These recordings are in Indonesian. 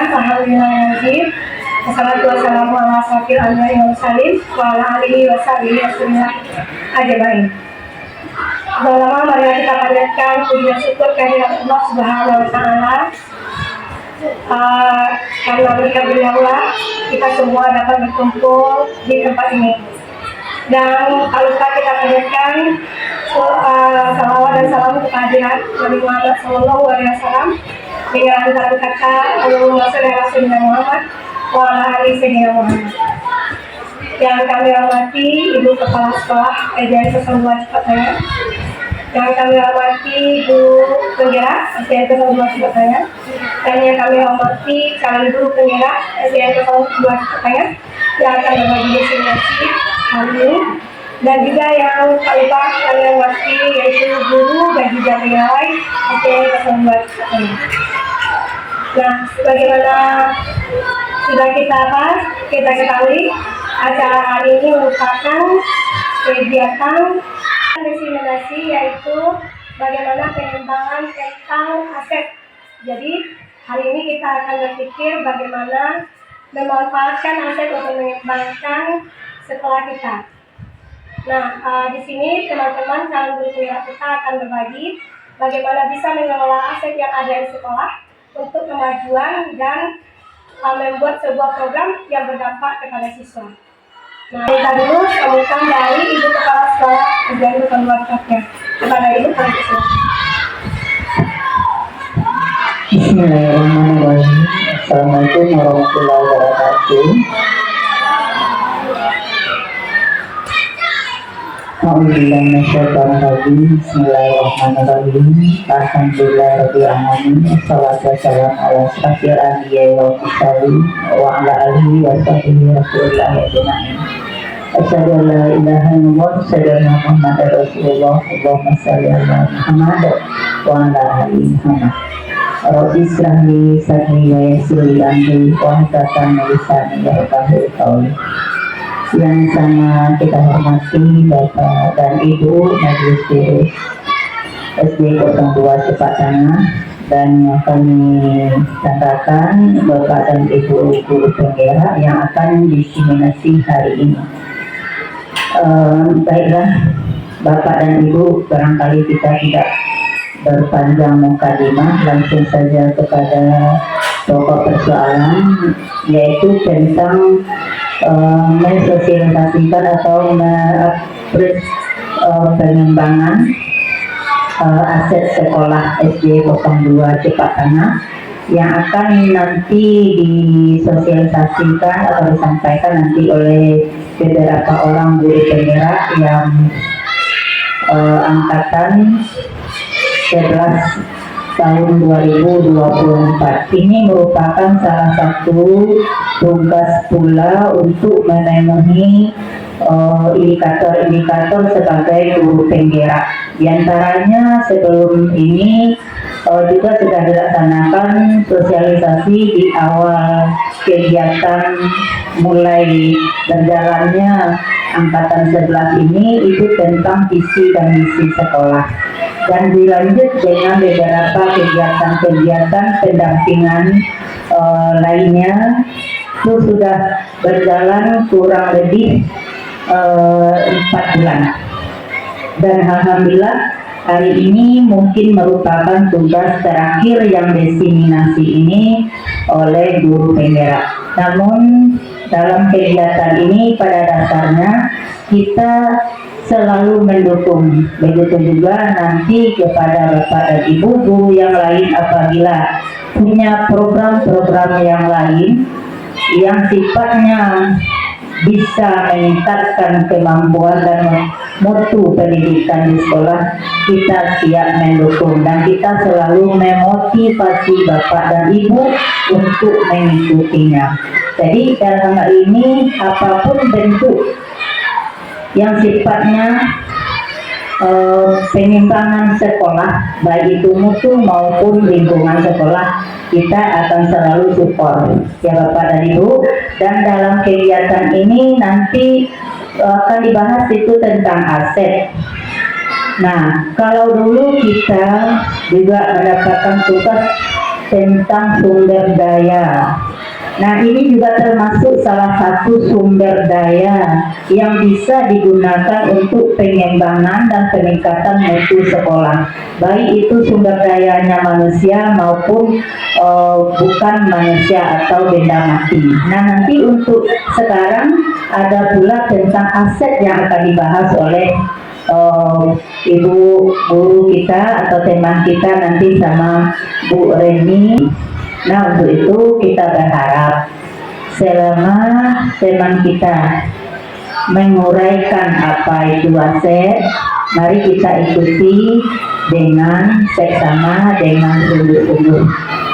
Alhamdulillahirrahmanirrahim. Wassalatu wassalamu ala asyrofil anbiya'i wal mursalin wa ala alihi wa sahbihi ajmain. Pertama, mari kita panjatkan puji dan syukur kehadirat Allah Subhanahu wa taala. Karena berkat beliaulah kita semua dapat berkumpul di tempat ini. Dan tak lupa kita panjatkan salawat dan salam kehadirat Nabi Muhammad SAW dengan antara kata Allahumma sholli ala sayyidina Muhammad wa ala ali sayyidina Muhammad. Yang kami hormati Ibu Kepala Sekolah SDN 02 Cipatayam, yang kami hormati Ibu Penggerak SDN 02 Cipatayam, dan yang kami hormati calon guru penggerak SDN 02 Cipatayam yang akan berbagi destinasi hari ini, dan juga yang tak lupa kami hormati yaitu guru dan juga pegawai SDN 02 Cipatayam. Nah, sebagaimana sudah kita ketahui, acara hari ini merupakan kegiatan diseminasi, yaitu bagaimana pengembangan tentang aset. Jadi hari ini kita akan berpikir bagaimana memanfaatkan aset untuk mengembangkan sekolah kita. Nah, di sini teman-teman calon guru penggerak kita akan berbagi bagaimana bisa mengelola aset yang ada di sekolah untuk kemajuan dan membuat sebuah program yang berdampak kepada siswa. Nah, kita dulu sambutan dari Ibu Kepala Sekolah SDN 02 Cipatayam. Kepada Ibu, kami persilakan. Bismillahirrahmanirrahim. Assalamualaikum warahmatullahi wabarakatuh. A'udzubillahi minasyaitonir rajim. Bismillahirrahmanirrahim. Alhamdulillahirabbil alamin. Wassalatu wassalamu ala asyrofil anbiya'i wal mursalin wa ala alihi wa sahbihi ajmain. Asyhadu an la ilaha illallah wa asyhadu anna Muhammadar Rasulullah. Allahumma shalli ala Muhammad wa ala ali Muhammad. Rabbi ishrah li sadri wa yassir li amri wahlul 'uqdatam min lisani yafqahu qawli. Yang sama kita hormati Bapak dan Ibu Majelis Guru SD 02 Cipatayam, dan yang kami banggakan Bapak dan Ibu guru penggerak yang akan diseminasi hari ini. Baiklah Bapak dan Ibu, barangkali kita tidak berpanjang mukadimah, langsung saja kepada pokok persoalan, yaitu tentang mensosialisasikan atau pengembangan aset sekolah SD 02 Cipatayam yang akan nanti disosialisasikan atau disampaikan nanti oleh beberapa orang guru penggerak yang angkatan 11 tahun 2024. Ini merupakan salah satu tugas pula untuk memenuhi indikator-indikator sebagai guru penggerak. Di antaranya sebelum ini juga sudah dilaksanakan sosialisasi di awal kegiatan mulai berjalannya angkatan 11 ini, itu tentang visi dan misi sekolah, dan dilanjut dengan beberapa kegiatan-kegiatan pendampingan lainnya. Itu sudah berjalan kurang lebih 4 bulan, dan alhamdulillah hari ini mungkin merupakan tugas terakhir yang diseminasi ini oleh guru penggerak. Namun dalam kegiatan ini pada dasarnya kita selalu mendukung, begitu juga nanti kepada Bapak dan Ibu guru yang lain apabila punya program-program yang lain yang sifatnya bisa meningkatkan kemampuan dan mutu pendidikan di sekolah, kita siap mendukung, dan kita selalu memotivasi Bapak dan Ibu untuk mengikutinya. Jadi dalam hal ini apapun bentuk yang sifatnya pengembangan sekolah, baik itu mutu maupun lingkungan sekolah, kita akan selalu support ya Bapak dan Ibu. Dan dalam kegiatan ini nanti akan dibahas itu tentang aset. Nah, kalau dulu kita juga mendapatkan tugas tentang sumber daya Nah, ini juga termasuk salah satu sumber daya yang bisa digunakan untuk pengembangan dan peningkatan mutu sekolah. Baik itu sumber dayanya manusia maupun bukan manusia atau benda mati. Nah, nanti untuk sekarang ada pula tentang aset yang akan dibahas oleh ibu guru kita atau teman kita nanti sama Bu Reni. Nah, untuk itu kita berharap selama teman kita menguraikan apa itu aset, mari kita ikuti dengan seksama, dengan sungguh-sungguh.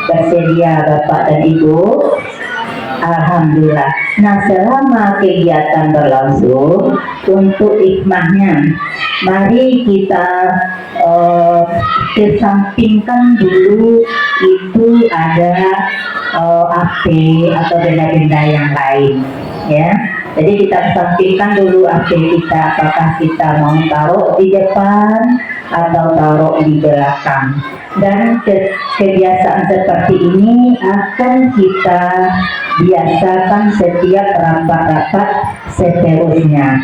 Bersedia Bapak dan Ibu? Alhamdulillah. Nah, selama kegiatan berlangsung, untuk hikmahnya, mari kita kesampingkan dulu itu ada HP atau benda-benda yang lain, ya. Jadi kita kesampingkan dulu HP kita, apakah kita mau taruh di depan atau taruh di belakang. Dan kebiasaan seperti ini akan kita biasakan setiap rapat-rapat seterusnya.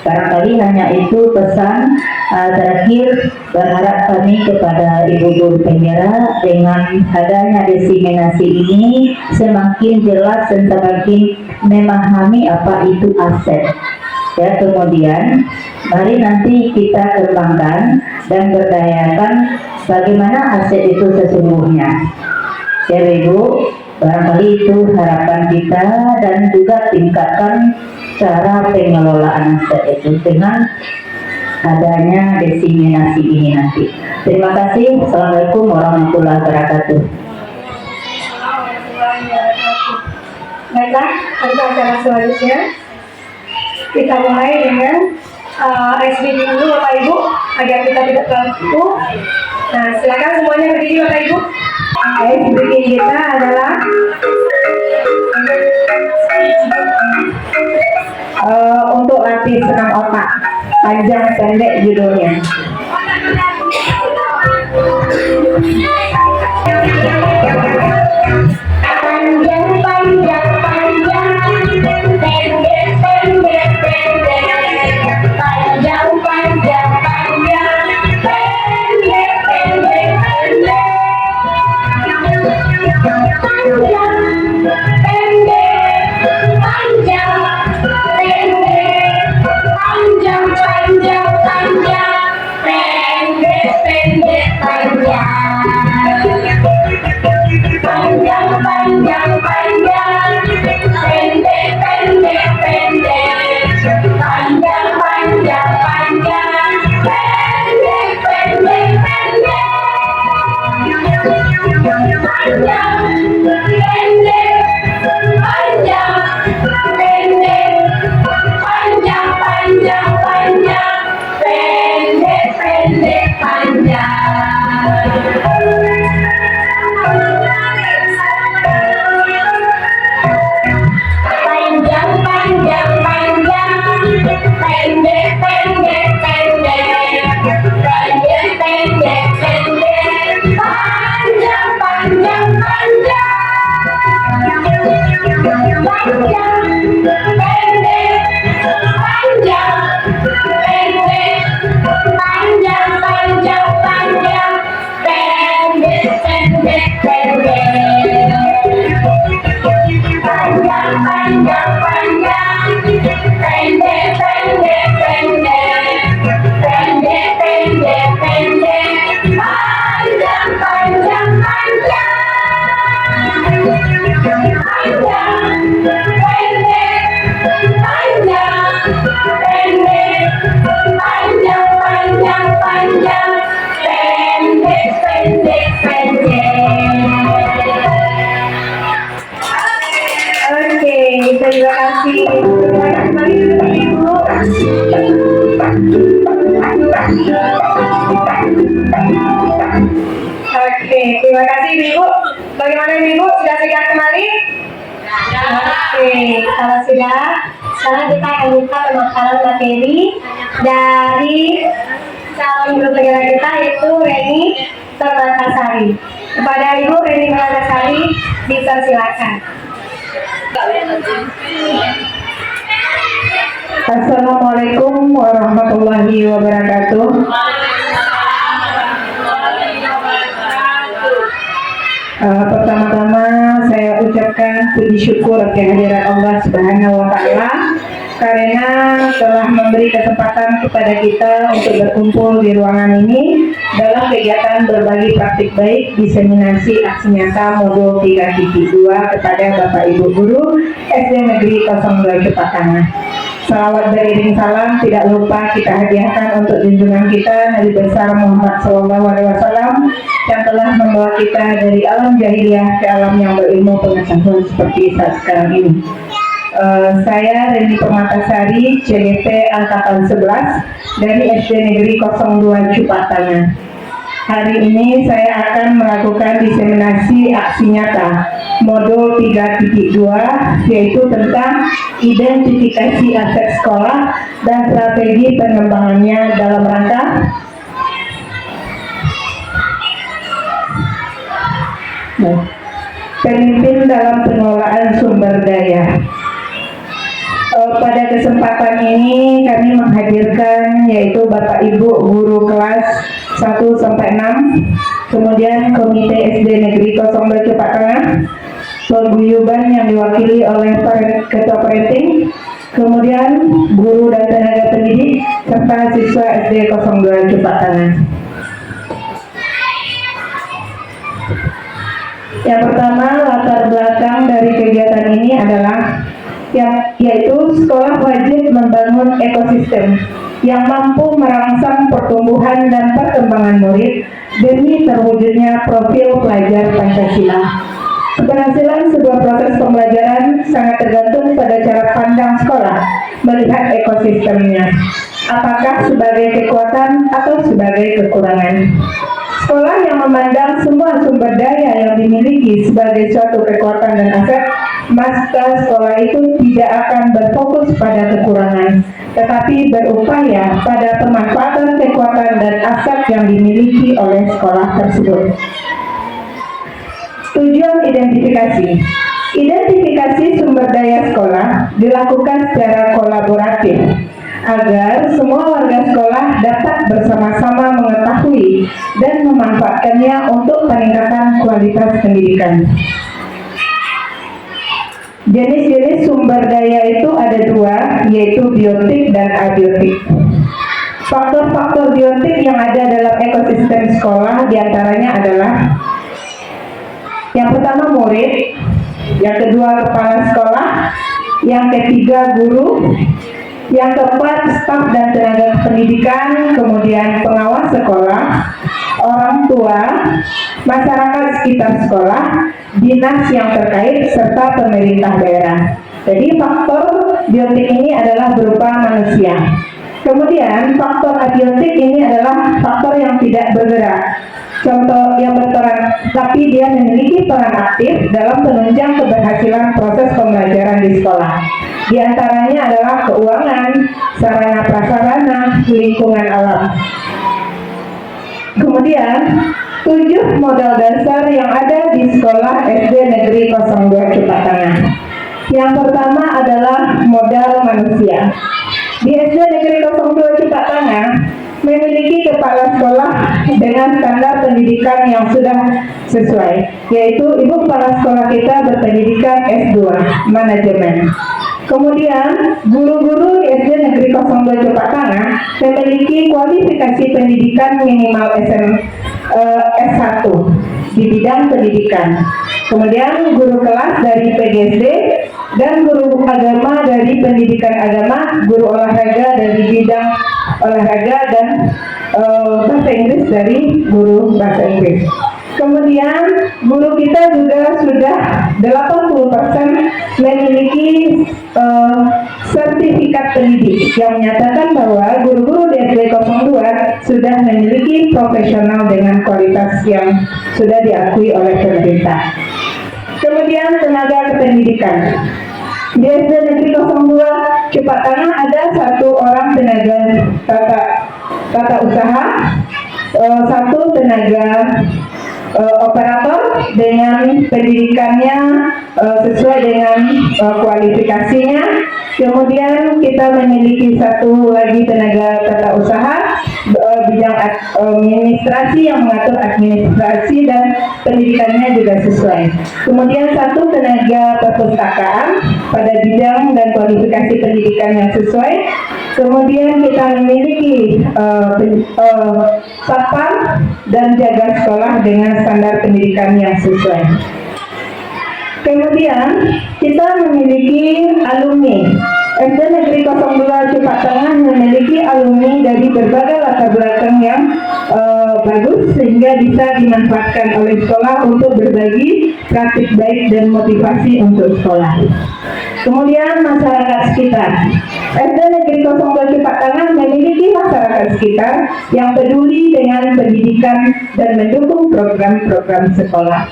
Barangkali hanya itu pesan terakhir. Berharap kami kepada Ibu Guru Penggerak dengan adanya diseminasi ini semakin jelas dan semakin memahami apa itu aset. Ya, kemudian mari nanti kita kembangkan dan berdayakan bagaimana aset itu sesungguhnya. Ya Ibu, barangkali itu harapan kita, dan juga tingkatkan cara pengelolaan aset itu dengan adanya diseminasi ini nanti. Terima kasih. Assalamualaikum warahmatullahi wabarakatuh. Baiklah, untuk acara selanjutnya kita mulai dengan SBG dulu Bapak Ibu agar kita tidak terlalu. Nah, silakan semuanya berdiri Bapak Ibu. SBG kita adalah untuk latih senam otak, panjang pendek judulnya. Panjang panjang panjang, pendek pendek pendek, panjang panjang panjang, pendek pendek pendek, panjang pendek panjang pendek, panjang panjang panjang, pendek pendek panjang. Panjang panjang panjang, pendek pendek pendek, panjang panjang panjang, pendek pendek pendek, panjang pendek panjang pendek, panjang panjang panjang, pendek pendek panjang. Panjang panjang panjang, pendek pendek pendek, pendek pendek pendek, panjang panjang panjang, panjang pendek panjang pendek, panjang panjang panjang, pendek pendek pendek. Panjang panjang panjang, pendek pendek pendek, pendek pendek pendek, panjang panjang panjang, panjang pendek panjang pendek, panjang panjang panjang, pendek pendek pendek. Oke, terima kasih. Kembali Ibu. Oke, terima kasih Ibu. Bagaimana Ibu? Sudah siap kembali? Oke, kalau sudah, sekarang kita akan buka pemaparan materi dari calon guru penggerak kita, yaitu Reni Permatasari. Kepada Ibu Reni Permatasari, dipersilakan. Assalamualaikum warahmatullahi wabarakatuh. Pertama-tama saya ucapkan puji syukur kehadirat Allah Subhanahu wa Ta'ala karena telah memberi kesempatan kepada kita untuk berkumpul di ruangan ini dalam kegiatan berbagi praktik baik diseminasi aksi nyata modul 3.2 kepada Bapak Ibu Guru SD Negeri 02 Cepakana. Salawat beriring salam tidak lupa kita hadiahkan untuk junjungan kita Nabi besar Muhammad SAW yang telah membawa kita dari alam jahiliyah ke alam yang berilmu pengetahuan seperti saat sekarang ini. Saya Reni Permatasari, CGP Angkatan 11 dari SD Negeri 02 Cepakana. Hari ini saya akan melakukan diseminasi aksi nyata modul 3.2 yaitu tentang identifikasi aset sekolah dan strategi pengembangannya dalam rangka pemimpin dalam pengelolaan sumber daya. Pada kesempatan ini kami menghadirkan yaitu Bapak Ibu Guru kelas 1 sampai 6, kemudian Komite SD Negeri 02 Cepakana, paguyuban yang diwakili oleh Ketua Parenting, kemudian guru dan tenaga pendidik serta siswa SD 02 Cepakana. Yang pertama, latar belakang dari kegiatan ini adalah yaitu sekolah wajib membangun ekosistem yang mampu merangsang pertumbuhan dan perkembangan murid demi terwujudnya profil pelajar Pancasila. Keberhasilan sebuah proses pembelajaran sangat tergantung pada cara pandang sekolah melihat ekosistemnya, apakah sebagai kekuatan atau sebagai kekurangan. Sekolah yang memandang semua sumber daya yang dimiliki sebagai suatu kekuatan dan aset, maka sekolah itu tidak akan berfokus pada kekurangan, tetapi berupaya pada pemanfaatan kekuatan dan aset yang dimiliki oleh sekolah tersebut. Tujuan identifikasi. Identifikasi sumber daya sekolah dilakukan secara kolaboratif agar semua warga sekolah dapat bersama-sama mengetahui dan memanfaatkannya untuk peningkatan kualitas pendidikan. Jenis-jenis sumber daya itu ada dua, yaitu biotik dan abiotik. Faktor-faktor biotik yang ada dalam ekosistem sekolah diantaranya adalah yang pertama murid, yang kedua kepala sekolah, yang ketiga guru, yang keempat staf dan tenaga pendidikan, kemudian pengawas sekolah, orang tua, masyarakat sekitar sekolah, dinas yang terkait, serta pemerintah daerah. Jadi faktor biotik ini adalah berupa manusia. Kemudian faktor abiotik ini adalah faktor yang tidak bergerak. Contoh yang berperan, tapi dia memiliki peran aktif dalam penunjang keberhasilan proses pembelajaran di sekolah. Di antaranya adalah keuangan, sarana prasarana, lingkungan alam. Kemudian 7 modal dasar yang ada di sekolah SD Negeri 02 Cepakana. Yang pertama adalah modal manusia. Di SD Negeri 02 Cepakana memiliki kepala sekolah dengan standar pendidikan yang sudah sesuai, yaitu ibu kepala sekolah kita berpendidikan S2 manajemen. Kemudian guru-guru SD Negeri 02 Cepakana memiliki kualifikasi pendidikan minimal S1 di bidang pendidikan. Kemudian guru kelas dari PGSD dan guru agama dari pendidikan agama, guru olahraga dari bidang olahraga, dan bahasa Inggris dari guru bahasa Inggris. Kemudian guru kita juga sudah 80% memiliki sertifikat pendidik yang menyatakan bahwa guru-guru di SD 02 sudah memiliki profesional dengan kualitas yang sudah diakui oleh pemerintah. Kemudian tenaga kependidikan. Di SD Negeri 02 Cepakana ada 1 orang tenaga tata usaha, 1 tenaga operator dengan pendidikannya sesuai dengan kualifikasinya. Kemudian kita memiliki satu lagi tenaga tata usaha bidang administrasi yang mengatur administrasi dan pendidikannya juga sesuai. Kemudian satu tenaga perpustakaan pada bidang dan kualifikasi pendidikan yang sesuai. Kemudian kita memiliki satpam dan jaga sekolah dengan standar pendidikan yang sesuai. Kemudian kita memiliki alumni. SD Negeri 02 Cepak Tengah memiliki alumni dari berbagai latar belakang yang bagus sehingga bisa dimanfaatkan oleh sekolah untuk berbagi praktik baik dan motivasi untuk sekolah. Kemudian masyarakat sekitar. SD Negeri 02 Cepak Tengah memiliki masyarakat sekitar yang peduli dengan pendidikan dan mendukung program-program sekolah.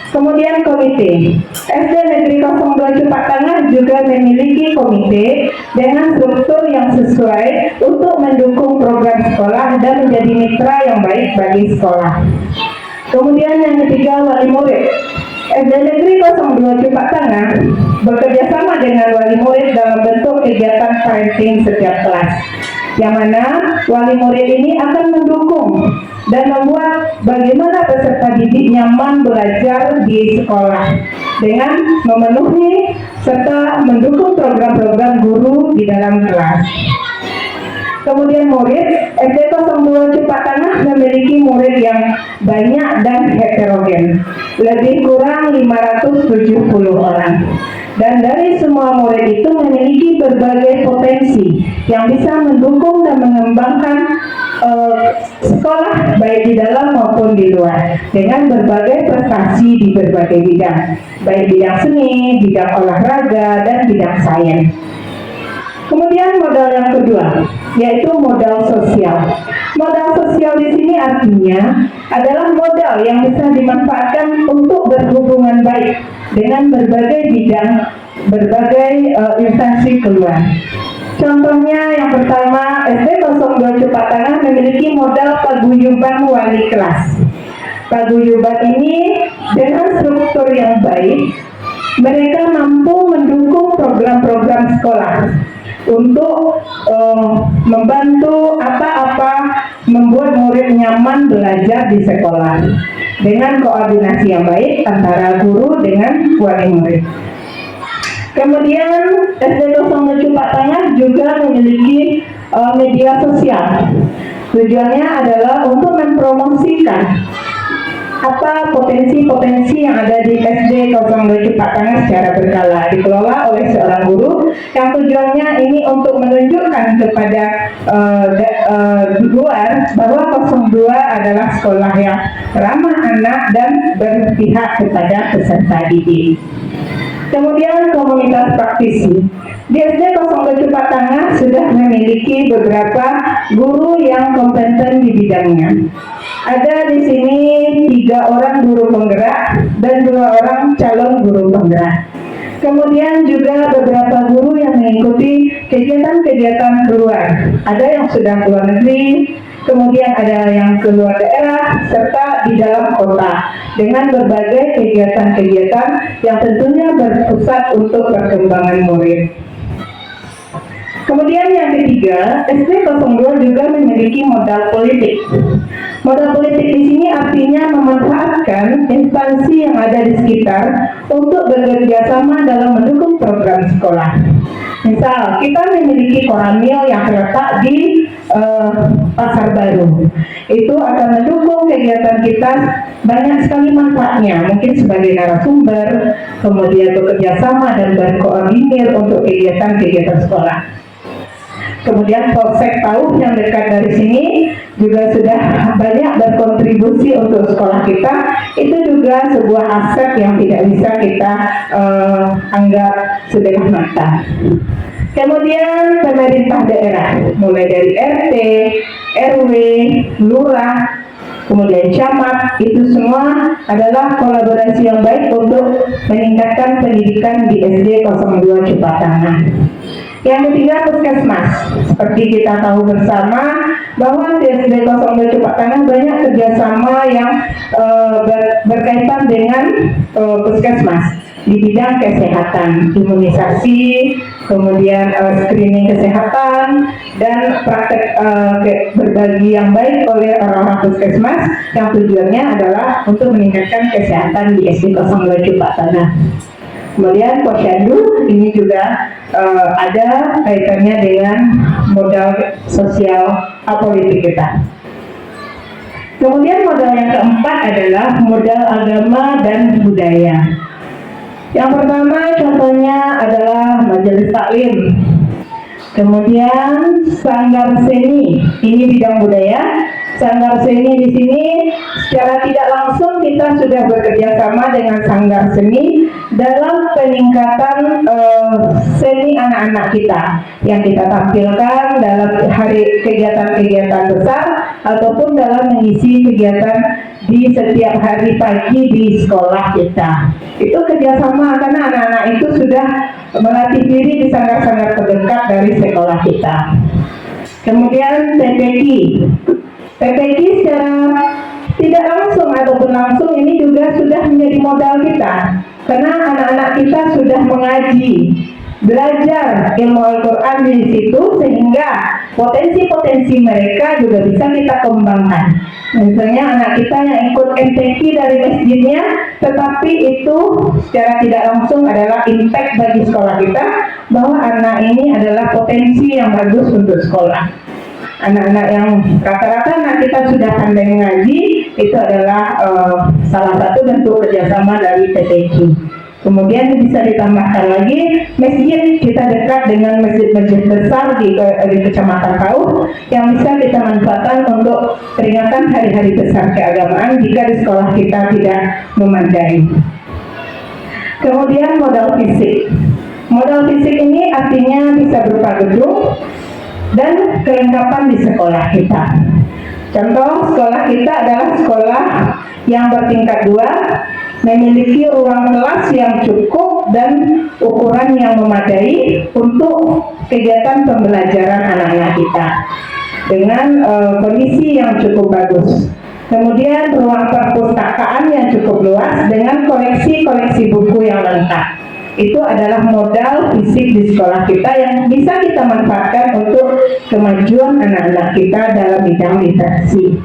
Kemudian komite. SD Negeri 02 Cepak Tengah juga memiliki komite dengan struktur yang sesuai untuk mendukung program sekolah dan menjadi mitra yang baik bagi sekolah. Kemudian yang ketiga, wali murid. SD Negeri 02 Cepak Tengah bekerjasama dengan wali murid dalam bentuk kegiatan parenting setiap kelas, yang mana wali murid ini akan mendukung dan membuat bagaimana peserta didik nyaman belajar di sekolah dengan memenuhi serta mendukung program-program guru di dalam kelas. Kemudian murid, SD 02 Cepak Tengah memiliki murid yang banyak dan heterogen, lebih kurang 570 orang. Dan dari semua murid itu memiliki berbagai potensi yang bisa mendukung dan mengembangkan sekolah baik di dalam maupun di luar dengan berbagai prestasi di berbagai bidang, baik bidang seni, bidang olahraga, dan bidang sains. Kemudian modal yang kedua, yaitu modal sosial. Modal sosial di sini artinya adalah modal yang bisa dimanfaatkan untuk berhubungan baik dengan berbagai bidang, berbagai instansi keluar. Contohnya yang pertama, SD 02 Cepak Tengah memiliki modal paguyuban wali kelas. Paguyuban ini dengan struktur yang baik, mereka mampu mendukung program-program sekolah untuk membantu membuat murid nyaman belajar di sekolah dengan koordinasi yang baik antara guru dengan wali murid. Kemudian SD 02 Cepak Tengah juga memiliki media sosial. Tujuannya adalah untuk mempromosikan potensi-potensi yang ada di SD 02 Cepak Tengah secara berkala, dikelola oleh seorang guru yang tujuannya ini untuk menunjukkan kepada luar bahwa 02 adalah sekolah yang ramah anak dan berpihak kepada peserta didik. Kemudian komunitas praktisi. Di SD 02 Cepak Tengah sudah memiliki beberapa guru yang kompeten di bidangnya. Ada di sini 3 orang guru penggerak dan 2 orang calon guru penggerak. Kemudian juga beberapa guru yang mengikuti kegiatan-kegiatan keluar. Ada yang sudah keluar negeri, kemudian ada yang keluar daerah, serta di dalam kota dengan berbagai kegiatan-kegiatan yang tentunya berpusat untuk perkembangan murid. Kemudian yang ketiga, SD 02 juga memiliki modal politik. Modal politik di sini artinya memanfaatkan instansi yang ada di sekitar untuk bekerja sama dalam mendukung program sekolah. Misal, kita memiliki Koramil yang terletak di Pasar Baru. Itu akan mendukung kegiatan kita banyak sekali manfaatnya, mungkin sebagai narasumber, kemudian bekerja sama dan berkoordinir untuk kegiatan-kegiatan sekolah. Kemudian Polsek Pauh yang dekat dari sini juga sudah banyak berkontribusi untuk sekolah kita. Itu juga sebuah aset yang tidak bisa kita anggap sebelah mata. Kemudian pemerintah daerah, mulai dari RT, RW, lurah, kemudian camat, itu semua adalah kolaborasi yang baik untuk meningkatkan pendidikan di SD 02 Cepak Tengah. Yang ketiga, puskesmas. Seperti kita tahu bersama bahwa di SD 02 Cupak Tanah banyak kerjasama yang berkaitan dengan puskesmas di bidang kesehatan, imunisasi, kemudian screening kesehatan, dan praktek berbagi yang baik oleh orang-orang puskesmas yang tujuannya adalah untuk meningkatkan kesehatan di SD 02 Cupak Tanah. Kemudian posyandu ini juga ada kaitannya dengan modal sosial apolitik kita. Kemudian modal yang keempat adalah modal agama dan budaya. Yang pertama contohnya adalah majelis taklim. Kemudian sanggar seni, ini bidang budaya. Sanggar seni di sini secara tidak langsung kita sudah bekerja sama dengan sanggar seni dalam peningkatan seni anak-anak kita yang kita tampilkan dalam hari kegiatan-kegiatan besar ataupun dalam mengisi kegiatan di setiap hari pagi di sekolah kita. Itu kerjasama karena anak-anak itu sudah melatih diri di sanggar-sanggar terdekat dari sekolah kita. Kemudian TPQ secara tidak langsung ataupun langsung ini juga sudah menjadi modal kita karena anak-anak kita sudah mengaji, belajar ilmu Al-Quran di situ sehingga potensi-potensi mereka juga bisa kita kembangkan. Misalnya anak kita yang ikut MTQ dari masjidnya, tetapi itu secara tidak langsung adalah impact bagi sekolah kita bahwa anak ini adalah potensi yang bagus untuk sekolah. Anak-anak yang rata-rata anak kita sudah pandai mengaji, itu adalah salah satu bentuk kerjasama dari TPQ. Kemudian bisa ditambahkan lagi masjid, kita dekat dengan masjid-masjid besar di Kecamatan Kauh yang bisa kita manfaatkan untuk peringatan hari-hari besar keagamaan jika di sekolah kita tidak memadai. Kemudian modal fisik. Modal fisik ini artinya bisa berupa gedung dan kelengkapan di sekolah kita. Contoh sekolah kita adalah sekolah yang bertingkat 2, memiliki ruang kelas yang cukup dan ukuran yang memadai untuk kegiatan pembelajaran anak-anak kita dengan kondisi yang cukup bagus. Kemudian ruang perpustakaan yang cukup luas dengan koleksi-koleksi buku yang lengkap. Itu adalah modal fisik di sekolah kita yang bisa kita manfaatkan untuk kemajuan anak-anak kita dalam bidang literasi.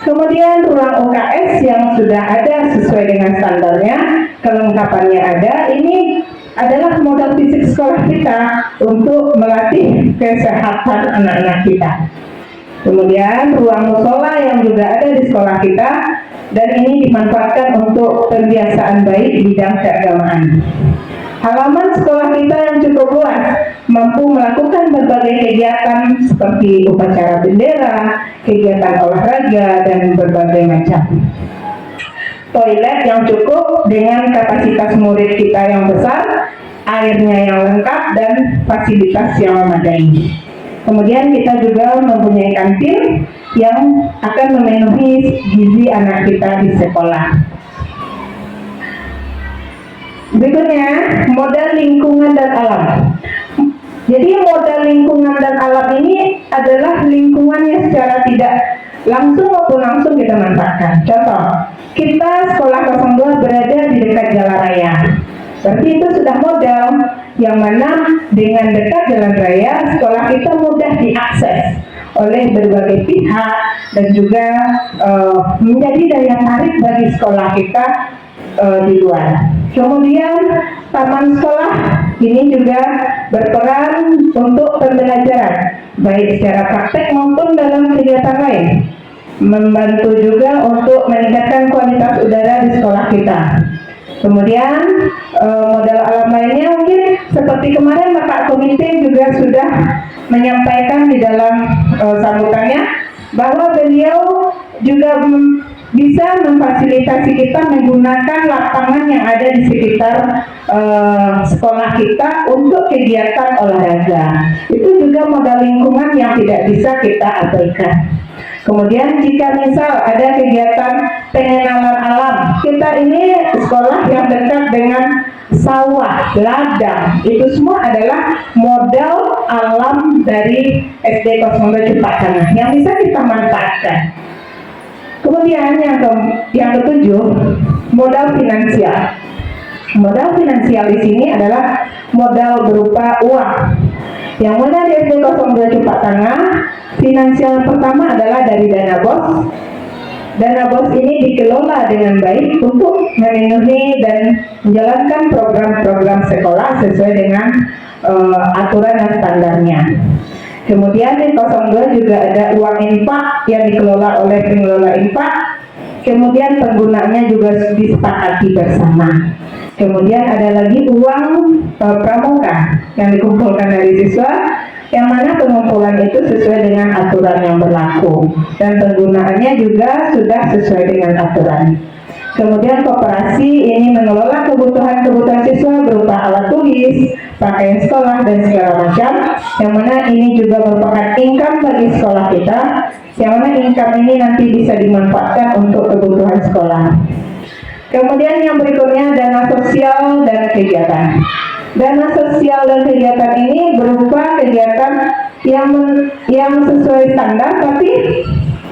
Kemudian ruang UKS yang sudah ada sesuai dengan standarnya, kelengkapannya ada, ini adalah modal fisik sekolah kita untuk melatih kesehatan anak-anak kita. Kemudian ruang musola yang juga ada di sekolah kita, dan ini dimanfaatkan untuk pembiasaan baik bidang keagamaan. Halaman sekolah kita yang cukup luas mampu melakukan berbagai kegiatan seperti upacara bendera, kegiatan olahraga, dan berbagai macam. Toilet yang cukup dengan kapasitas murid kita yang besar, airnya yang lengkap, dan fasilitas yang memadai. Kemudian kita juga mempunyai kantin yang akan memenuhi gizi anak kita di sekolah. Berikutnya, modal lingkungan dan alam. Jadi modal lingkungan dan alam ini adalah lingkungan yang secara tidak langsung maupun langsung kita manfaatkan. Contoh, kita sekolah 02 berada di dekat jalan raya. Berarti itu sudah modal yang mana dengan dekat jalan raya, sekolah kita mudah diakses oleh berbagai pihak dan juga menjadi daya tarik bagi sekolah kita di luar. Kemudian taman sekolah ini juga berperan untuk pembelajaran baik secara praktek maupun dalam kegiatan lain, membantu juga untuk meningkatkan kualitas udara di sekolah kita. Kemudian modal alam lainnya mungkin seperti kemarin Bapak Komite juga sudah menyampaikan di dalam sambutannya bahwa beliau juga bisa memfasilitasi kita menggunakan lapangan yang ada di sekitar sekolah kita untuk kegiatan olahraga. Itu juga modal lingkungan yang tidak bisa kita abaikan. Kemudian jika misal ada kegiatan pengenalan alam, kita ini sekolah yang dekat dengan sawah, ladang, itu semua adalah modal alam dari SD 02 Cipatana yang bisa kita manfaatkan. Kemudian yang ketujuh, modal finansial. Modal finansial di sini adalah modal berupa uang. Yang mana di SD 02 Cipatana, finansial pertama adalah dari dana BOS. Dana BOS ini dikelola dengan baik untuk memenuhi dan menjalankan program-program sekolah sesuai dengan aturan dan standarnya. Kemudian di 02 juga ada uang infak yang dikelola oleh pengelola infak. Kemudian penggunaannya juga disepakati bersama. Kemudian ada lagi uang pramuka yang dikumpulkan dari siswa, yang mana pengumpulan itu sesuai dengan aturan yang berlaku dan penggunaannya juga sudah sesuai dengan aturan. Kemudian koperasi ini mengelola kebutuhan-kebutuhan siswa berupa alat tulis, pakaian sekolah dan segala macam, yang mana ini juga merupakan income bagi sekolah kita, yang mana income ini nanti bisa dimanfaatkan untuk kebutuhan sekolah. Kemudian yang berikutnya dana sosial dan kegiatan. Dana sosial dan kegiatan ini berupa kegiatan yang sesuai standar tapi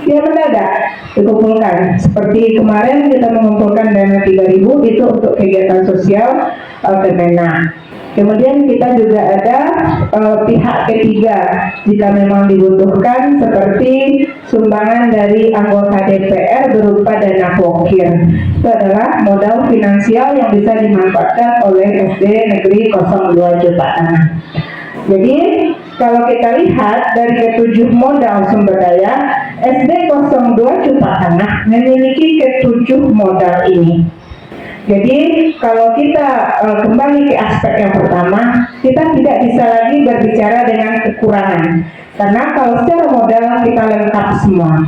dia mendadak dikumpulkan. Seperti kemarin kita mengumpulkan dana 3.000 itu untuk kegiatan sosial Kemenak. Kemudian kita juga ada pihak ketiga jika memang dibutuhkan, seperti sumbangan dari anggota DPR berupa dana pokir. Itu adalah modal finansial yang bisa dimanfaatkan oleh SD Negeri 02 Cipatana. Jadi kalau kita lihat dari ketujuh modal sumber daya, SD 02 Cipatana memiliki ketujuh modal ini. Jadi kalau kita kembali ke aspek yang pertama, kita tidak bisa lagi berbicara dengan kekurangan, karena kalau secara modal kita lengkap semua.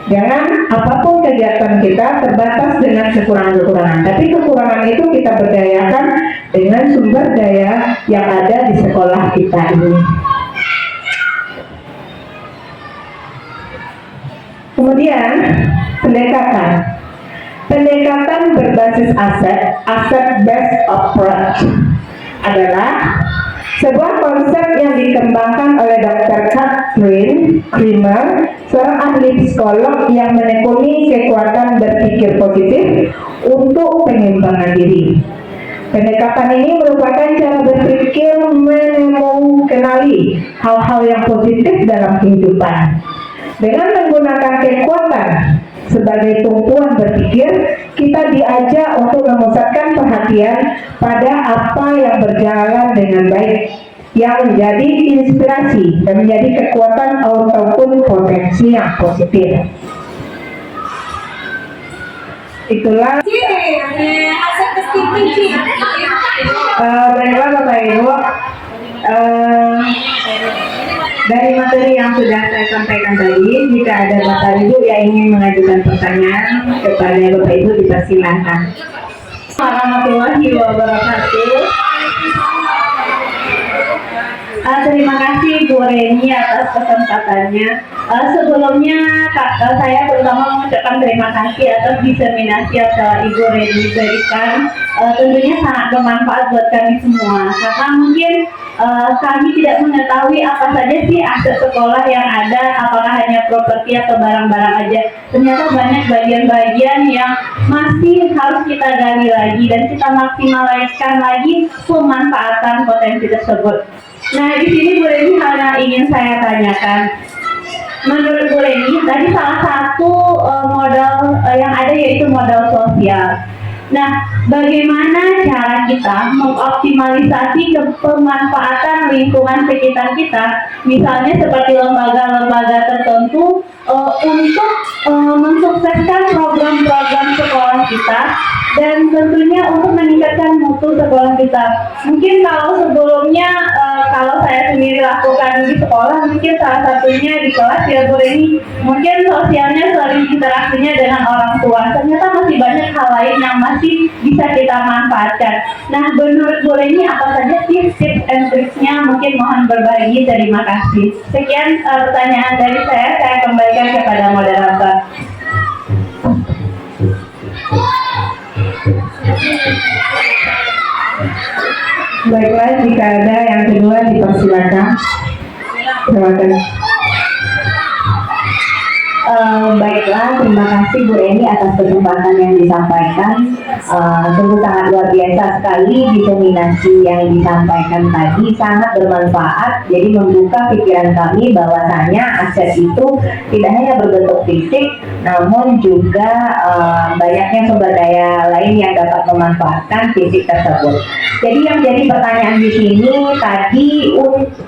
Jangan apapun kegiatan kita terbatas dengan kekurangan-kekurangan, tapi kekurangan itu kita berdayakan dengan sumber daya yang ada di sekolah kita ini. Kemudian pendekatan. Pendekatan berbasis asset based approach adalah sebuah konsep yang dikembangkan oleh Dr. Catherine Creamer, seorang ahli psikolog yang menekuni kekuatan berpikir positif untuk pengembangan diri. Pendekatan ini merupakan cara berpikir mengenali hal-hal yang positif dalam kehidupan. Dengan menggunakan kekuatan sebagai tumpuan berpikir, kita diajak untuk memusatkan perhatian pada apa yang berjalan dengan baik, yang menjadi inspirasi dan menjadi kekuatan ataupun potensi yang positif. Itulah baiklah Bapak Ibu, dari materi yang sudah saya sampaikan tadi, jika ada Bapak Ibu yang ingin mengajukan pertanyaan kepada Bapak Ibu, dipersilakan. Warahmatullahi wabarakatuh. Terima kasih Bu Reni atas kesempatannya. Sebelumnya saya terutama mengucapkan terima kasih atas diseminasi yang telah Ibu Reni berikan. Tentunya sangat bermanfaat buat kami semua, karena mungkin kami tidak mengetahui apa saja sih aset sekolah yang ada, apakah hanya properti atau barang-barang aja. Ternyata banyak bagian-bagian yang masih harus kita gali lagi dan kita maksimalkan lagi pemanfaatan potensi tersebut. Nah, di sini Bu Reni hanya ingin saya tanyakan, menurut Bu Reni tadi salah satu modal yang ada yaitu modal sosial. Nah, bagaimana cara kita mengoptimalisasi pemanfaatan lingkungan sekitar kita, misalnya seperti lembaga-lembaga tertentu untuk mensukseskan program-program sekolah kita, dan tentunya untuk meningkatkan mutu sekolah kita. Mungkin kalau sebelumnya kalau saya sendiri lakukan di sekolah, mungkin salah satunya di kelas ya Bu Reni, mungkin sosialnya sering interaksinya dengan orang tua. Ternyata masih banyak hal lain yang masih bisa kita manfaatkan. Nah, menurut Bu Reni apa saja sih tips and tricksnya? Mungkin mohon berbagi. Terima kasih. Sekian pertanyaan dari saya kembalikan kepada moderator. Baiklah, jika ada yang kedua dipersilakan. Terima kasih. Baiklah, terima kasih Bu Eni atas kesempatan yang disampaikan. Sungguh sangat luar biasa sekali diseminasi yang disampaikan tadi, sangat bermanfaat. Jadi membuka pikiran kami bahwasanya aset itu tidak hanya berbentuk fisik, namun juga banyaknya sumber daya lain yang dapat memanfaatkan fisik tersebut. Jadi yang jadi pertanyaan di sini tadi,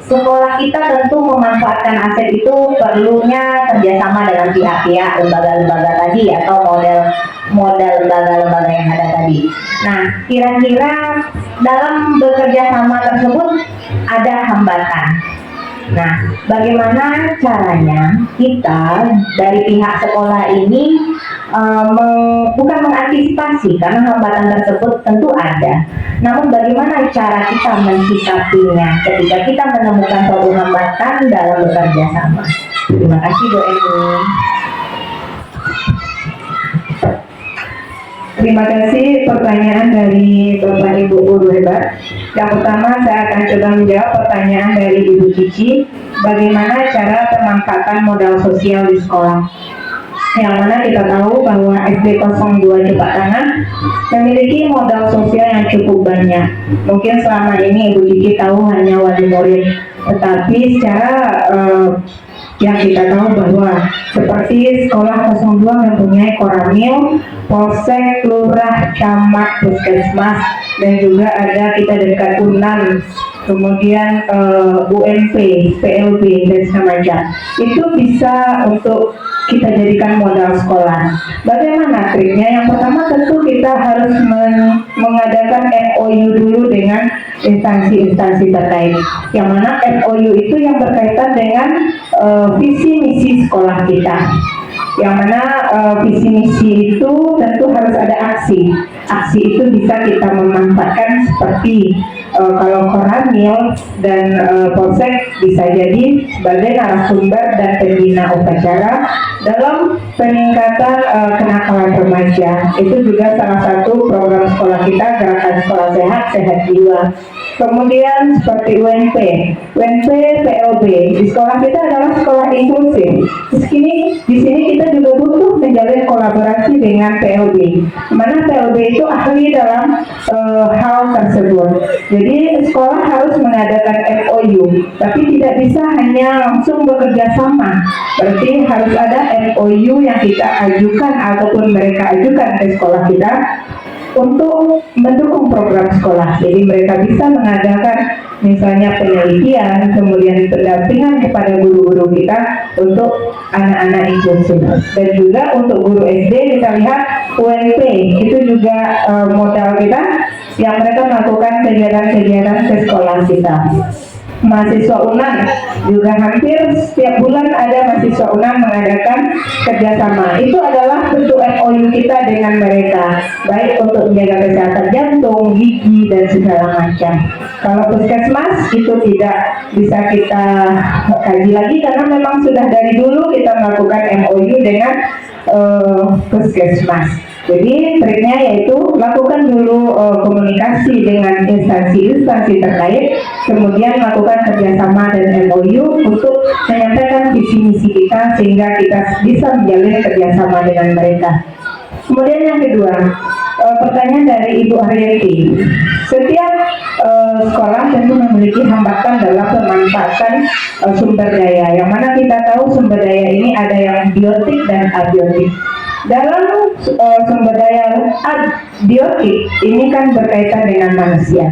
sekolah kita tentu memanfaatkan aset itu perlunya kerjasama dengan pihak-pihak lembaga-lembaga tadi atau model lembaga-lembaga yang ada tadi. Nah, kira-kira dalam bekerja sama tersebut ada hambatan. Nah, bagaimana caranya kita dari pihak sekolah ini bukan mengantisipasi, karena hambatan tersebut tentu ada. Namun bagaimana cara kita mensikapinya ketika kita menemukan suatu hambatan dalam bekerja sama? Terima kasih Bu Eni. Terima kasih pertanyaan dari Bapak Ibu guru hebat. Yang pertama saya akan coba menjawab pertanyaan dari Ibu Cici. Bagaimana cara pemanfaatan modal sosial di sekolah? Yang mana kita tahu bahwa SD 02 Cepak Tangan memiliki modal sosial yang cukup banyak. Mungkin selama ini Ibu Cici tahu hanya wali murid, tetapi secara yang kita tahu bahwa seperti sekolah 02 mempunyai koramil, polsek, lurah, camat, puskesmas, dan juga ada kita dekat UNAN, kemudian UMP, PLB, dan semacam. Itu bisa untuk kita jadikan modal sekolah. Bagaimana triknya? Yang pertama tentu kita harus mengadakan MOU dulu dengan instansi-instansi terkait. Yang mana MOU itu yang berkaitan dengan visi misi sekolah kita. Yang mana visi misi itu tentu harus ada aksi. Aksi itu bisa kita memanfaatkan seperti kalau koramil dan polsek bisa jadi sebagai narasumber dan pembina upacara dalam peningkatan kenakalan remaja. Itu juga salah satu program sekolah kita, Gerakan Sekolah Sehat, Sehat Jiwa. Kemudian seperti UNP, PLB. Di sekolah kita adalah sekolah inklusif. Di sini kita juga butuh menjalin kolaborasi dengan PLB. Mana PLB itu ahli dalam hal tersebut. Jadi sekolah harus mengadakan MOU, tapi tidak bisa hanya langsung bekerja sama. Berarti harus ada MOU yang kita ajukan ataupun mereka ajukan ke sekolah kita untuk mendukung program sekolah. Jadi mereka bisa mengadakan misalnya penelitian, kemudian pendampingan kepada guru-guru kita untuk anak-anak inklusif. Dan juga untuk guru SD kita lihat UNP itu juga modal kita yang mereka melakukan kegiatan-kegiatan ke sekolah kita. Mahasiswa UNAN juga hampir setiap bulan ada mahasiswa UNAN mengadakan kerjasama. Itu adalah bentuk MOU kita dengan mereka, baik untuk menjaga kesehatan jantung, gigi, dan segala macam. Kalau puskesmas itu tidak bisa kita kaji lagi karena memang sudah dari dulu kita melakukan MOU dengan puskesmas. Jadi triknya yaitu lakukan dulu komunikasi dengan instansi-instansi terkait, kemudian lakukan kerjasama dan MOU untuk menyampaikan visi misi kita sehingga kita bisa menjalin kerjasama dengan mereka. Kemudian yang kedua, pertanyaan dari Ibu Haryati. Setiap sekolah tentu memiliki hambatan dalam pemanfaatan sumber daya, yang mana kita tahu sumber daya ini ada yang biotik dan abiotik. Dalam sumber daya biotik ini kan berkaitan dengan manusia,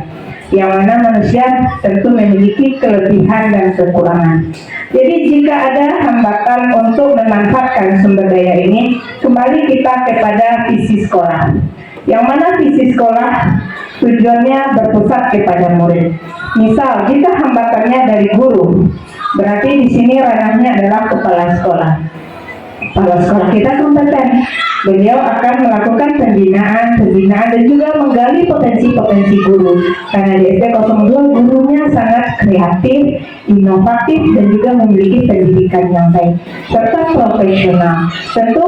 yang mana manusia tentu memiliki kelebihan dan kekurangan. Jadi jika ada hambatan untuk memanfaatkan sumber daya ini, kembali kita kepada visi sekolah, yang mana visi sekolah tujuannya berpusat kepada murid. Misal jika hambatannya dari guru, berarti di sini ranahnya adalah kepala sekolah. Kepala sekolah kita kompeten, beliau akan melakukan pembinaan dan juga menggali potensi-potensi guru. Karena di SD 02 gurunya sangat kreatif, inovatif, dan juga memiliki pendidikan yang baik serta profesional. Tentu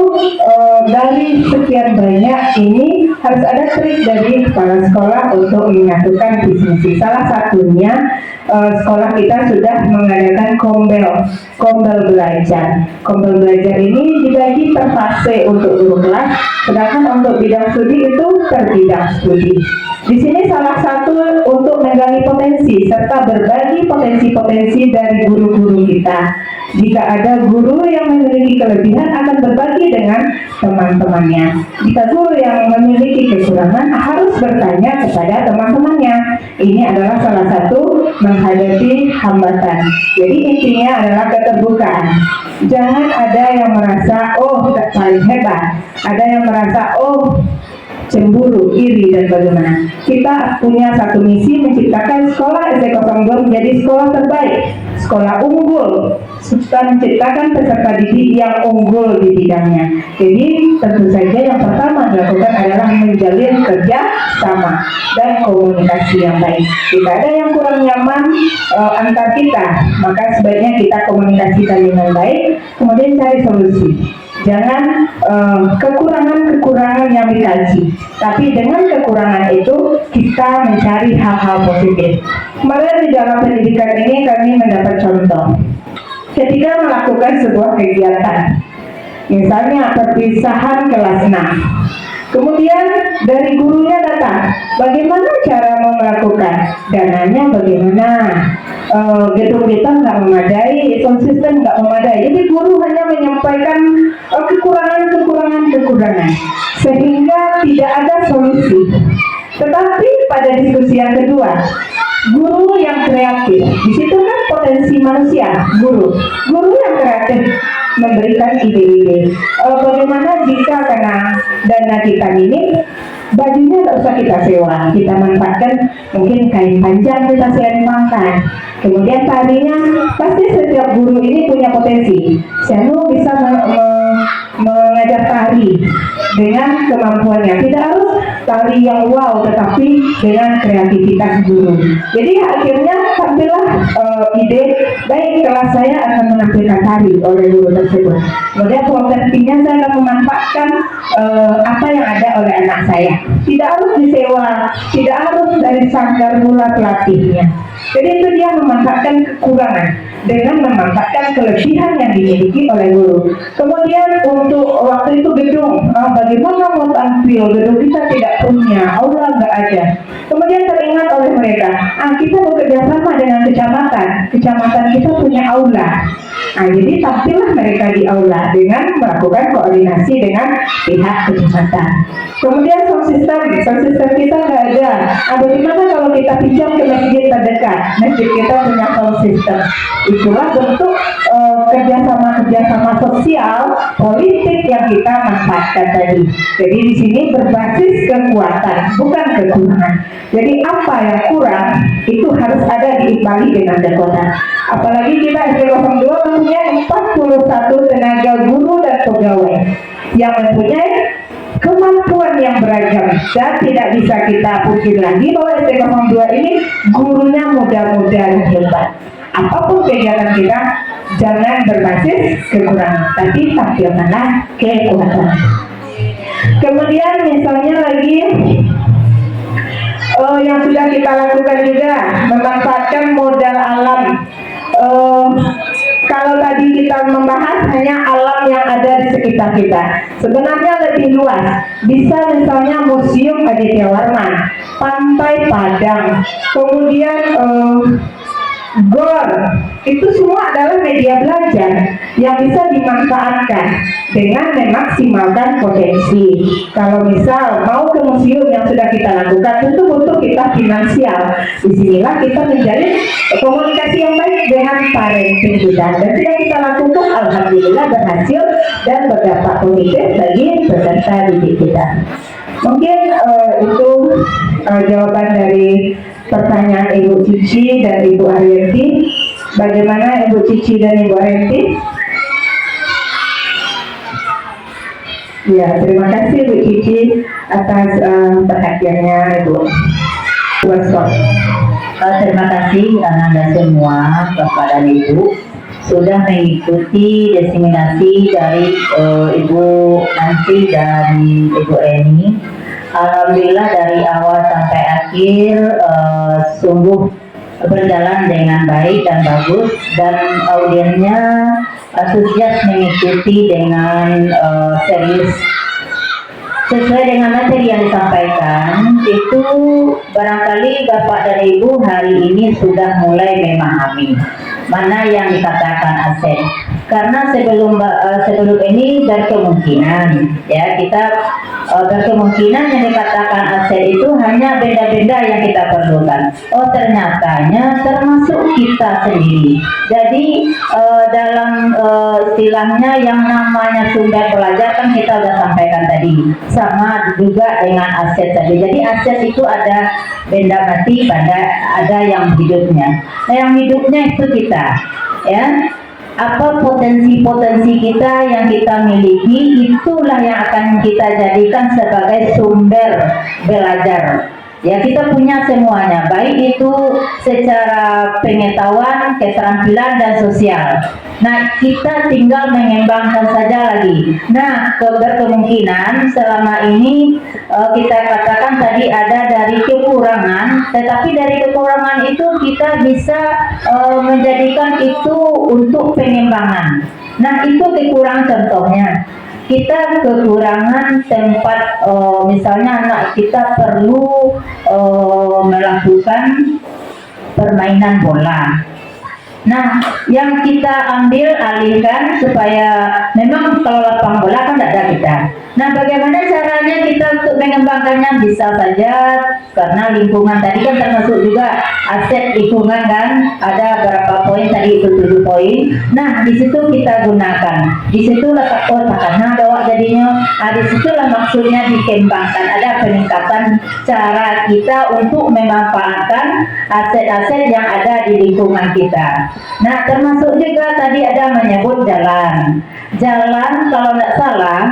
dari sekian banyak ini harus ada trik dari kepala sekolah untuk menyatukan visi misi. Salah satunya sekolah kita sudah mengadakan kombel belajar. Kombel belajar ini dibagi per fase untuk guru kelas, sedangkan untuk bidang studi itu per bidang studi. Di sini salah satu untuk menggali potensi serta berbagi potensi-potensi dari guru-guru kita. Jika ada guru yang memiliki kelebihan akan berbagi dengan teman-temannya. Jika guru yang memiliki kekurangan harus bertanya kepada teman-temannya. Ini adalah salah satu menghadapi hambatan. Jadi intinya adalah keterbukaan. Jangan ada yang merasa paling hebat, ada yang merasa cemburu, iri, dan bagaimana. Kita punya satu misi menciptakan sekolah SD02 menjadi sekolah terbaik, sekolah unggul, serta menciptakan peserta didik yang unggul di bidangnya. Jadi tentu saja yang pertama dilakukan adalah menjalin kerja sama dan komunikasi yang baik. Jika ada yang kurang nyaman antar kita, maka sebaiknya kita komunikasikan dengan baik, kemudian cari solusi. Jangan kekurangan-kekurangan yang dikaji, tapi dengan kekurangan itu kita mencari hal-hal positif. Kemarin di dalam pendidikan ini kami mendapat contoh ketika melakukan sebuah kegiatan, misalnya perpisahan kelas 6. Kemudian dari gurunya datang, bagaimana cara mau melakukan, dananya bagaimana, gedung kita nggak memadai, sound system nggak memadai. Jadi guru hanya menyampaikan kekurangan, sehingga tidak ada solusi. Tetapi pada diskusi yang kedua, guru yang kreatif, di situ kan potensi manusia, guru yang kreatif memberikan ide-ide. Bagaimana jika karena dana kita minim, bajunya nggak usah kita sewa, kita manfaatkan mungkin kain panjang kita sembangkan. Kemudian tarinya, pasti setiap guru ini punya potensi. Sianu bisa mengajar tari dengan kemampuannya. Tidak harus tari yang wow, tetapi dengan kreativitas guru. Jadi akhirnya tampillah ide, baik kelas saya akan menampilkan tari oleh guru tersebut. Kemudian programnya saya akan memanfaatkan apa yang ada oleh anak saya. Tidak harus disewa, tidak harus dari sanggar mula pelatihnya. Jadi itu dia memanfaatkan kekurangan dengan memanfaatkan kelebihan yang dimiliki oleh guru. Kemudian untuk waktu itu gedung, bagaimana mau tampil, gedung kita tidak punya, aula nggak ada. Kemudian teringat oleh mereka, kita bekerja sama dengan kecamatan kita punya aula. Jadi tampillah mereka di aula dengan melakukan koordinasi dengan pihak kecamatan. Kemudian sound system kita nggak ada. Bagaimana kalau kita pinjam ke masjid terdekat? Masjid kita punya sound system. Itulah bentuk kerjasama sosial politik yang kita manfaatkan tadi. Jadi di sini berbasis kekuatan, bukan kekurangan. Jadi apa yang kurang itu harus ada diimbangi dengan kekuatan. Apalagi kita SD02 mempunyai 41 tenaga guru dan pegawai yang mempunyai kemampuan yang beragam, dan tidak bisa kita pungkiri lagi bahwa SD02 ini gurunya muda-muda dan hebat. Apapun kegiatan kita, jangan berbasis kekurangan, tapi tampilkanlah kekuatan. Kemudian misalnya lagi yang sudah kita lakukan juga, memanfaatkan modal alam. Kalau tadi kita membahas hanya alam yang ada di sekitar kita, sebenarnya lebih luas. Bisa misalnya Museum Aditya Warman, Pantai Padang, kemudian GOR, itu semua adalah media belajar yang bisa dimanfaatkan dengan memaksimalkan potensi. Kalau misal mau ke museum yang sudah kita lakukan, tentu butuh kita finansial. Disinilah kita menjalin komunikasi yang baik dengan parenting kita, dan sudah kita lakukan, alhamdulillah berhasil dan berdampak positif bagi peserta didik kita. Mungkin itu jawaban dari pertanyaan Ibu Cici dan Ibu Ariyanti. Bagaimana Ibu Cici dan Ibu Ariyanti? Ya, terima kasih Bu Cici atas perhatiannya Ibu. Terima kasih Anda semua, Bapak dan Ibu, sudah mengikuti diseminasi dari Ibu Nancy dan Ibu Eni. Alhamdulillah dari awal sampai akhir sungguh berjalan dengan baik dan bagus, dan audiensnya antusias mengikuti dengan serius. Sesuai dengan materi yang disampaikan, itu barangkali Bapak dan Ibu hari ini sudah mulai memahami mana yang dikatakan aset. Karena sebelum ini berkemungkinan, ya kita berkemungkinan yang dikatakan aset itu hanya benda-benda yang kita perlukan. Oh ternyatanya termasuk kita sendiri. Jadi dalam istilahnya yang namanya sumber belajar kan kita sudah sampaikan tadi, sama juga dengan aset tadi. Jadi aset itu ada benda mati, ada yang hidupnya. Nah yang hidupnya itu kita, ya. Apa potensi-potensi kita yang kita miliki, itulah yang akan kita jadikan sebagai sumber belajar. Ya kita punya semuanya, baik itu secara pengetahuan, keterampilan dan sosial. Nah kita tinggal mengembangkan saja lagi. Nah berkemungkinan selama ini kita katakan tadi ada dari kekurangan, tetapi dari kekurangan itu kita bisa menjadikan itu untuk pengembangan. Nah itu kekurangan contohnya. Kita kekurangan tempat, misalnya anak kita perlu melakukan permainan bola. Nah, yang kita ambil alihkan supaya memang kalau lapang bola kan tidak ada kita. Nah, bagaimana caranya kita untuk mengembangkannya? Bisa saja karena lingkungan tadi kan termasuk juga aset lingkungan kan, ada berapa poin tadi itu 7 poin. Nah, di situ kita gunakan. Di situ letak karena bawa jadinya. Di situlah maksudnya dikembangkan. Ada peningkatan cara kita untuk memanfaatkan aset-aset yang ada di lingkungan kita. Nah, termasuk juga tadi ada menyebut jalan. Jalan kalau tidak salah,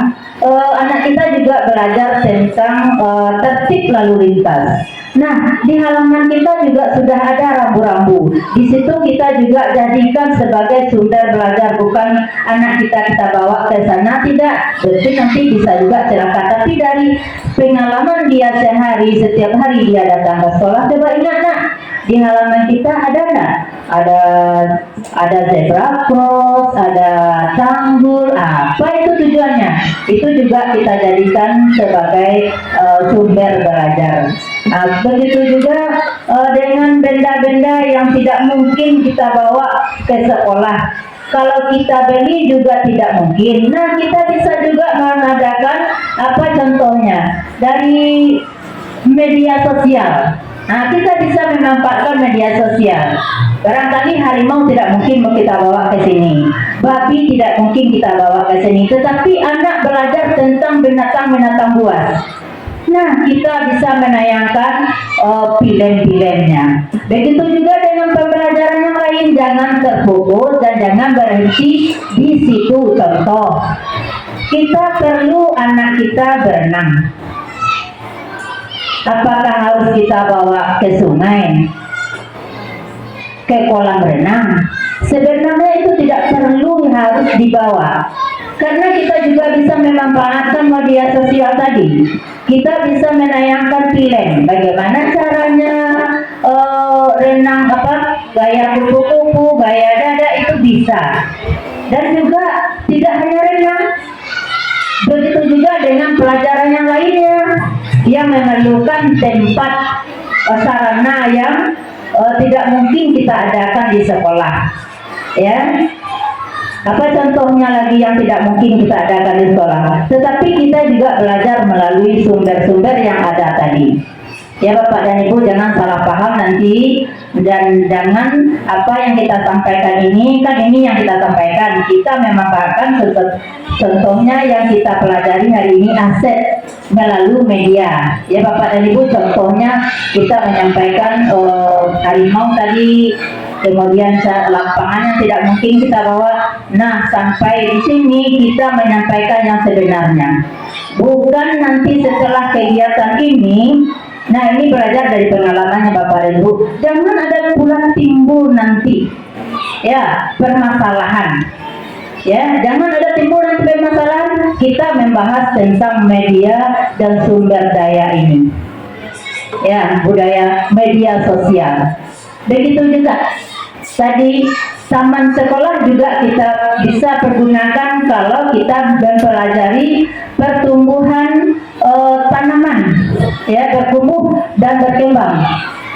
anak kita juga belajar tentang tertib lalu lintas. Nah, di halaman kita juga sudah ada rambu-rambu. Di situ kita juga jadikan sebagai sumber belajar, bukan anak kita bawa ke sana, tidak. Berarti nanti bisa juga celaka. Tapi dari pengalaman dia sehari, setiap hari dia datang ke sekolah, coba ingat nak, di halaman kita ada nak? Ada zebra cross, ada tanggul. Apa itu tujuannya? Itu juga kita jadikan sebagai sumber belajar. Nah, begitu juga dengan benda-benda yang tidak mungkin kita bawa ke sekolah. Kalau kita beli juga tidak mungkin. Nah, kita bisa juga mengadakan apa contohnya dari media sosial. Nah, kita bisa memanfaatkan media sosial. Barangkali harimau tidak mungkin kita bawa ke sini, babi tidak mungkin kita bawa ke sini, tetapi anak belajar tentang binatang-binatang buas. Nah, kita bisa menayangkan film-filmnya. Begitu juga dengan pembelajaran yang lain, jangan terfokus dan jangan berhenti di situ. Contoh, kita perlu anak kita berenang. Apakah harus kita bawa ke sungai, ke kolam renang? Sebenarnya itu tidak perlu harus dibawa, karena kita juga bisa memanfaatkan media sosial tadi. Kita bisa menayangkan film, bagaimana caranya renang, gaya kupu-kupu, gaya dada, itu bisa. Dan juga tidak hanya renang, begitu juga dengan pelajaran yang lainnya yang memerlukan tempat sarana yang tidak mungkin kita adakan di sekolah, ya. Apa contohnya lagi yang tidak mungkin kita adakan di sekolah? Tetapi kita juga belajar melalui sumber-sumber yang ada tadi. Ya Bapak dan Ibu, jangan salah paham nanti, dan jangan apa yang kita sampaikan ini, kan ini yang kita sampaikan, kita memanfaatkan contohnya yang kita pelajari hari ini, aset melalui media. Ya Bapak dan Ibu, contohnya kita menyampaikan harimau tadi, kemudian lapangan yang tidak mungkin kita bawa. Nah, sampai di sini kita menyampaikan yang sebenarnya. Bukan nanti setelah kegiatan ini Nah, ini belajar dari pengalamannya Bapak dan Ibu. Jangan ada pula timbul nanti ya permasalahan. Ya, jangan ada timbul nanti permasalahan. Kita membahas tentang media dan sumber daya ini. Ya, budaya media sosial. Begitu juga tadi taman sekolah juga kita bisa pergunakan kalau kita mempelajari pertumbuhan tanaman, ya, bertumbuh dan berkembang,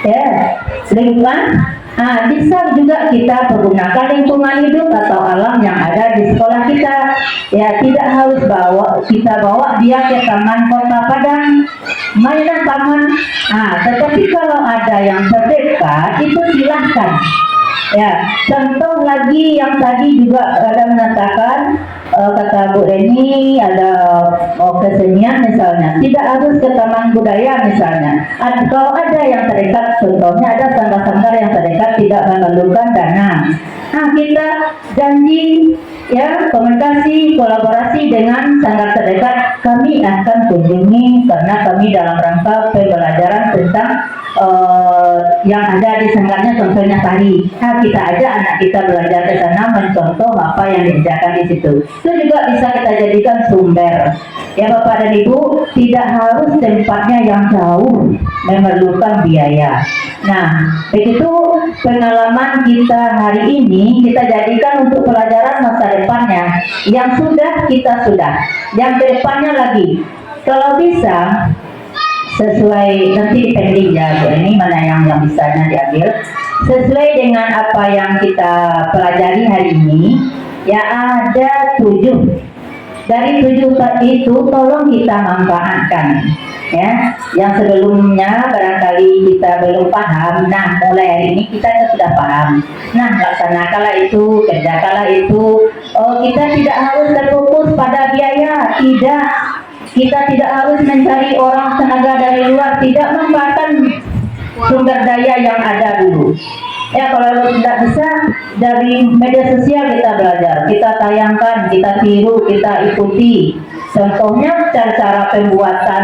ya, lingkungan. Bisa juga kita pergunakan lingkungan hidup atau alam yang ada di sekolah kita. Ya, tidak harus kita bawa dia ke taman kota Padang, mainan taman. Tetapi kalau ada yang terdekat itu silahkan. Ya, contoh lagi yang tadi juga ada mengatakan kata Bu Reni ada kesenian misalnya, tidak harus ke taman budaya misalnya. Kalau ada yang terdekat, contohnya ada sanggar-sanggar yang terdekat tidak memerlukan dana. Kita janji ya komunikasi kolaborasi dengan sanggar terdekat, kami akan kunjungi karena kami dalam rangka pembelajaran tentang yang ada di sanggarnya, contohnya tari. Kita ajak anak kita belajar ke sana, mencontoh apa yang dikerjakan di situ. Itu juga bisa kita jadikan sumber. Ya Bapak dan Ibu, tidak harus tempatnya yang jauh memerlukan biaya. Nah, begitu pengalaman kita hari ini kita jadikan untuk pelajaran masa depannya. Yang sudah, yang kedepannya lagi. Kalau bisa sesuai, nanti pending ya Bu, ini mana yang bisanya diambil sesuai dengan apa yang kita pelajari hari ini. Ya, ada 7 dari 7 itu tolong kita manfaatkan ya. Yang sebelumnya barangkali kita belum paham, nah mulai hari ini kita sudah paham. Nah, laksanakanlah itu, kerjakanlah itu. Kita tidak harus terfokus pada biaya, tidak. Kita tidak harus mencari orang tenaga dari luar, tidak, manfaatkan sumber daya yang ada dulu. Ya, kalau tidak bisa dari media sosial kita belajar, kita tayangkan, kita tiru, kita ikuti. Contohnya cara pembuatan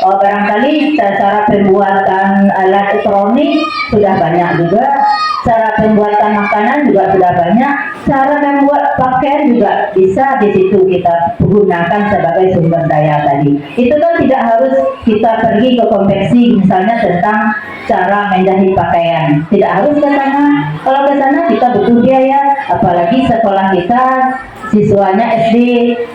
barangkali cara pembuatan alat elektronik sudah banyak juga, cara pembuatan makanan juga sudah banyak, cara membuat pakaian juga bisa di situ kita gunakan sebagai sumber daya tadi. Itu kan tidak harus kita pergi ke konveksi misalnya tentang cara menjahit pakaian, tidak harus ke sana. Kalau ke sana kita butuh biaya, apalagi sekolah kita siswanya SD,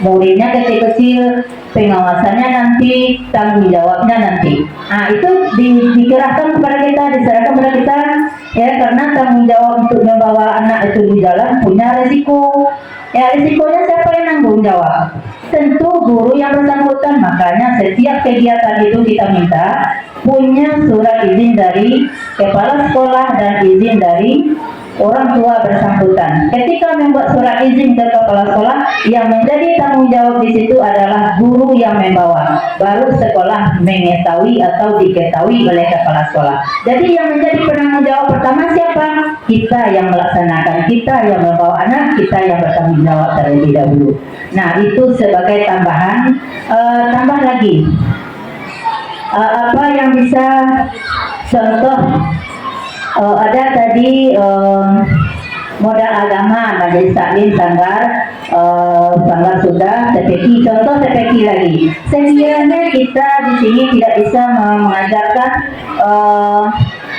muridnya kecil-kecil, pengawasannya nanti, tanggung jawabnya nanti. Itu dikerahkan kepada kita, diserahkan kepada kita, ya, karena tanggung jawab untuk membawa anak itu di jalan punya resiko. Ya, risikonya siapa yang tanggung jawab? Tentu guru yang bersangkutan. Makanya setiap kegiatan itu kita minta punya surat izin dari kepala sekolah dan izin dari orang tua bersangkutan. Ketika membuat surat izin ke kepala sekolah, yang menjadi tanggung jawab di situ adalah guru yang membawa, baru sekolah mengetahui atau diketahui oleh kepala sekolah. Jadi yang menjadi penanggung jawab pertama siapa? Kita yang melaksanakan, kita yang membawa anak, kita yang bertanggung jawab terlebih dahulu. Nah, itu sebagai tambahan. Tambah lagi apa yang bisa contoh. Ada tadi modal agama, majelis taklim, sanggar sudah, TPQ, contoh TPQ lagi. Sekiranya kita di sini tidak bisa mengajarkan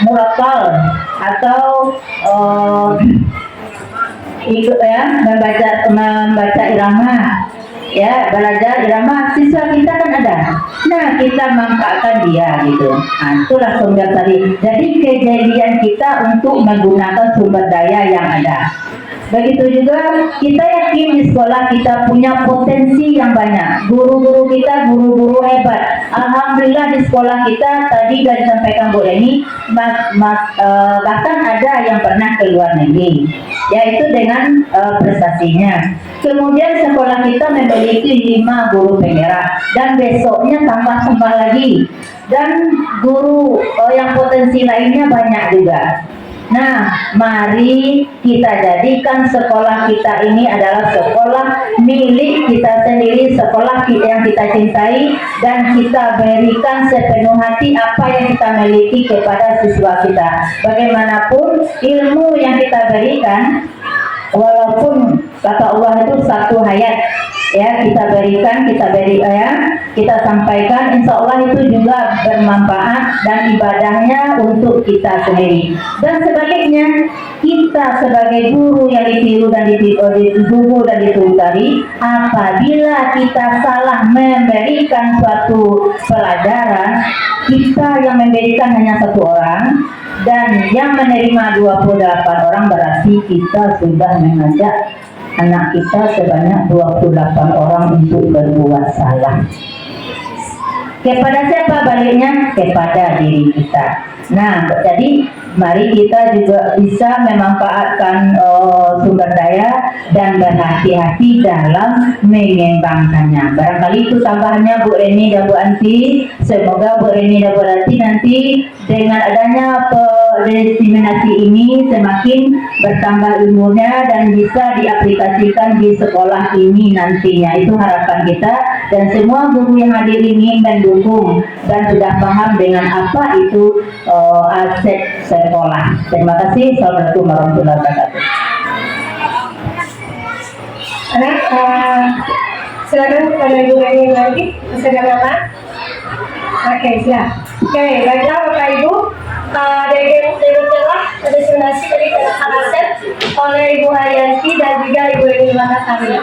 murakal atau ikut ya membaca irama, ya, belajar irama, siswa kita kan ada. Nah, kita manfaatkan dia gitu. Itulah sumber tadi. Jadi kejadian kita untuk menggunakan sumber daya yang ada. Begitu juga kita yakin di sekolah kita punya potensi yang banyak. Guru-guru kita guru-guru hebat. Alhamdulillah di sekolah kita tadi sudah disampaikan Bu Eni, bahkan ada yang pernah ke luar negeri, yaitu dengan prestasinya. Kemudian sekolah kita memiliki 5 guru penggerak dan besoknya tambah lagi, dan guru yang potensi lainnya banyak juga. Nah, mari kita jadikan sekolah kita ini adalah sekolah milik kita sendiri, sekolah kita yang kita cintai, dan kita berikan sepenuh hati apa yang kita miliki kepada siswa kita. Bagaimanapun ilmu yang kita berikan, walaupun kata Allah itu satu hayat, ya kita berikan, kita sampaikan, insya Allah itu juga bermanfaat dan ibadahnya untuk kita sendiri. Dan sebaliknya, kita sebagai guru yang ditiru dan ditiru dan dituturi, apabila kita salah memberikan suatu pelajaran, kita yang memberikan hanya satu orang dan yang menerima 28 orang, berarti kita sudah mengajak anak kita sebanyak 28 orang untuk berbuat salah. Kepada siapa baliknya? Kepada diri kita. Nah, jadi mari kita juga bisa memanfaatkan sumber daya dan berhati-hati dalam mengembangkannya. Barangkali itu tambahannya Bu Reni dan Bu Anti. Semoga Bu Reni dan Bu Anti nanti dengan adanya diseminasi ini semakin bertambah ilmunya dan bisa diaplikasikan di sekolah ini nantinya. Itu harapan kita, dan semua guru yang hadir ini mendukung dan sudah paham dengan apa itu aset sekolah. Terima kasih. Assalamualaikum warahmatullahi wabarakatuh. Anak, silakan kepada Ibu Reni lagi, bisa nama. Oke, siap. Oke, baiklah Bapak Ibu, telah diseminasi dari aset oleh Ibu Haryanti dan juga Ibu Reni Lakasari.